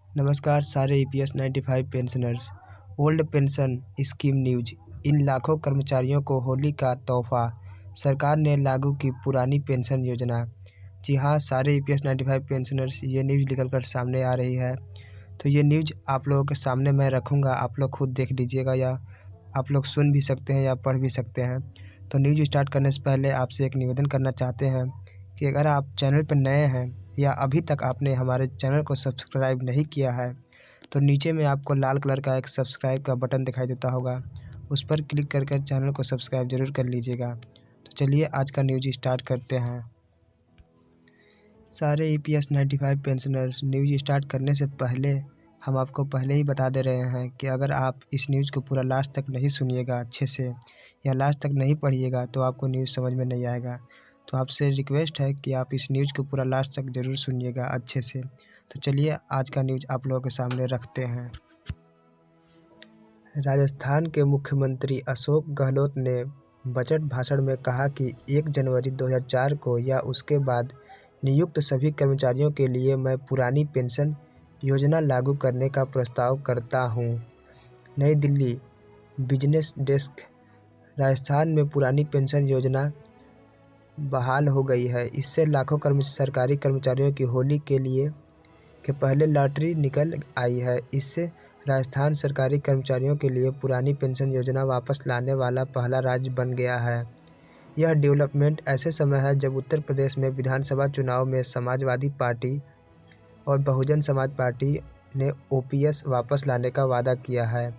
नमस्कार सारे EPS 95 pensioners. Old pension scheme news. इन लाखों कर्मचारियों को होली का तोहफा, सरकार ने लागू की पुरानी पेंशन योजना। जी हाँ, सारे ईपीएस 95 पेंशनर्स, ये न्यूज़ निकल कर सामने आ रही है। तो ये न्यूज़ आप लोगों के सामने मैं रखूँगा, आप लोग खुद देख लीजिएगा या आप लोग सुन भी सकते हैं या पढ़ भी सकते हैं। तो न्यूज़ स्टार्ट करने से पहले आपसे एक निवेदन करना चाहते हैं कि अगर आप चैनल पर नए हैं या अभी तक आपने हमारे चैनल को सब्सक्राइब नहीं किया है तो नीचे में आपको लाल कलर का एक सब्सक्राइब का बटन दिखाई देता होगा, उस पर क्लिक कर चैनल को सब्सक्राइब जरूर कर लीजिएगा। तो चलिए आज का न्यूज़ स्टार्ट करते हैं। सारे ईपीएस 95 पेंशनर्स, न्यूज़ स्टार्ट करने से पहले हम आपको पहले ही बता दे रहे हैं कि अगर आप इस न्यूज़ को पूरा लास्ट तक नहीं सुनिएगा अच्छे से या लास्ट तक नहीं पढ़िएगा तो आपको न्यूज़ समझ में नहीं आएगा। तो आपसे रिक्वेस्ट है कि आप इस न्यूज़ को पूरा लास्ट तक ज़रूर सुनिएगा अच्छे से। तो चलिए आज का न्यूज़ आप लोगों के सामने रखते हैं। राजस्थान के मुख्यमंत्री अशोक गहलोत ने बजट भाषण में कहा कि 1 जनवरी 2004 को या उसके बाद नियुक्त सभी कर्मचारियों के लिए मैं पुरानी पेंशन योजना लागू करने का प्रस्ताव करता हूं। नई दिल्ली, बिजनेस डेस्क। राजस्थान में पुरानी पेंशन योजना बहाल हो गई है। इससे लाखों सरकारी कर्मचारियों की होली के पहले लॉटरी निकल आई है। इससे राजस्थान सरकारी कर्मचारियों के लिए पुरानी पेंशन योजना वापस लाने वाला पहला राज्य बन गया है। यह डेवलपमेंट ऐसे समय है जब उत्तर प्रदेश में विधानसभा चुनाव में समाजवादी पार्टी और बहुजन समाज पार्टी ने ओपीएस वापस लाने का वादा किया है।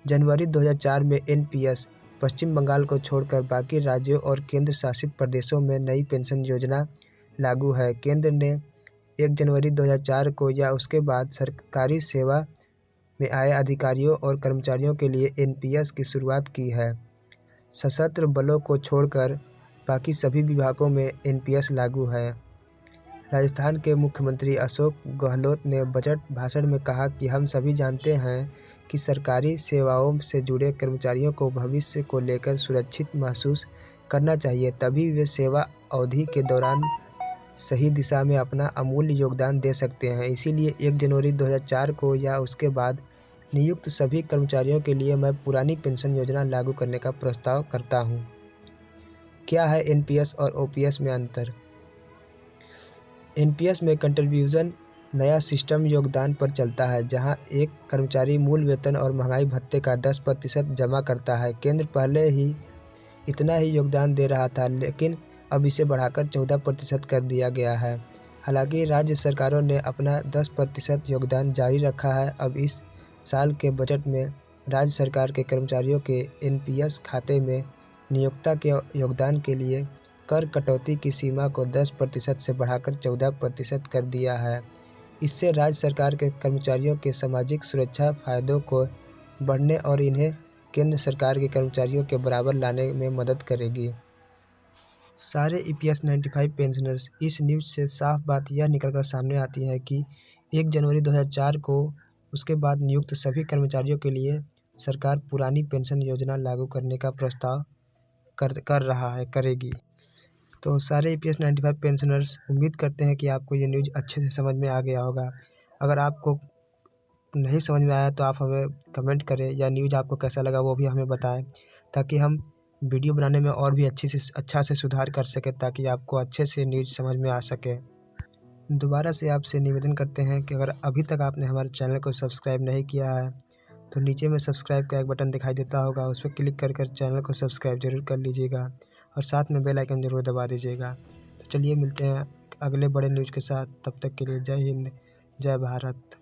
जनवरी 2004 में एनपीएस पश्चिम बंगाल को छोड़कर बाकी राज्यों और केंद्र शासित प्रदेशों में नई पेंशन योजना लागू है। केंद्र ने 1 जनवरी 2004 को या उसके बाद सरकारी सेवा में आए अधिकारियों और कर्मचारियों के लिए एनपीएस की शुरुआत की है। सशस्त्र बलों को छोड़कर बाकी सभी विभागों में एनपीएस लागू है। राजस्थान के मुख्यमंत्री अशोक गहलोत ने बजट भाषण में कहा कि हम सभी जानते हैं कि सरकारी सेवाओं से जुड़े कर्मचारियों को भविष्य को लेकर सुरक्षित महसूस करना चाहिए, तभी वे सेवा अवधि के दौरान सही दिशा में अपना अमूल्य योगदान दे सकते हैं। इसीलिए 1 जनवरी 2004 को या उसके बाद नियुक्त सभी कर्मचारियों के लिए मैं पुरानी पेंशन योजना लागू करने का प्रस्ताव करता हूं। क्या है एनपीएस और ओपीएस में अंतर? एनपीएस में कंट्रीब्यूशन नया सिस्टम योगदान पर चलता है, जहां एक कर्मचारी मूल वेतन और महंगाई भत्ते का 10% जमा करता है। केंद्र पहले ही इतना ही योगदान दे रहा था, लेकिन अब इसे बढ़ाकर 14% कर दिया गया है। हालांकि राज्य सरकारों ने अपना 10% योगदान जारी रखा है। अब इस साल के बजट में राज्य सरकार के कर्मचारियों के एनपीएस खाते में नियोक्ता के योगदान के लिए कर कटौती की सीमा को 10% से बढ़ाकर 14% कर दिया है। इससे राज्य सरकार के कर्मचारियों के सामाजिक सुरक्षा फायदों को बढ़ने और इन्हें केंद्र सरकार के कर्मचारियों के बराबर लाने में मदद करेगी। सारे ईपीएस 95 पेंशनर्स, इस न्यूज़ से साफ बात यह निकलकर सामने आती है कि 1 जनवरी 2004 को उसके बाद नियुक्त सभी कर्मचारियों के लिए सरकार पुरानी पेंशन योजना लागू करने का प्रस्ताव करेगी। तो सारे ईपीएस 95 पेंशनर्स, उम्मीद करते हैं कि आपको ये न्यूज़ अच्छे से समझ में आ गया होगा। अगर आपको नहीं समझ में आया तो आप हमें कमेंट करें या न्यूज़ आपको कैसा लगा वो भी हमें बताएं, ताकि हम वीडियो बनाने में और भी अच्छा से सुधार कर सकें, ताकि आपको अच्छे से न्यूज़ समझ में आ सके। दोबारा से आपसे निवेदन करते हैं कि अगर अभी तक आपने हमारे चैनल को सब्सक्राइब नहीं किया है तो नीचे में सब्सक्राइब का एक बटन दिखाई देता होगा, उस पर क्लिक कर चैनल को सब्सक्राइब जरूर कर लीजिएगा और साथ में बेल आइकन जरूर दबा दीजिएगा। तो चलिए मिलते हैं अगले बड़े न्यूज़ के साथ, तब तक के लिए जय हिंद, जय भारत।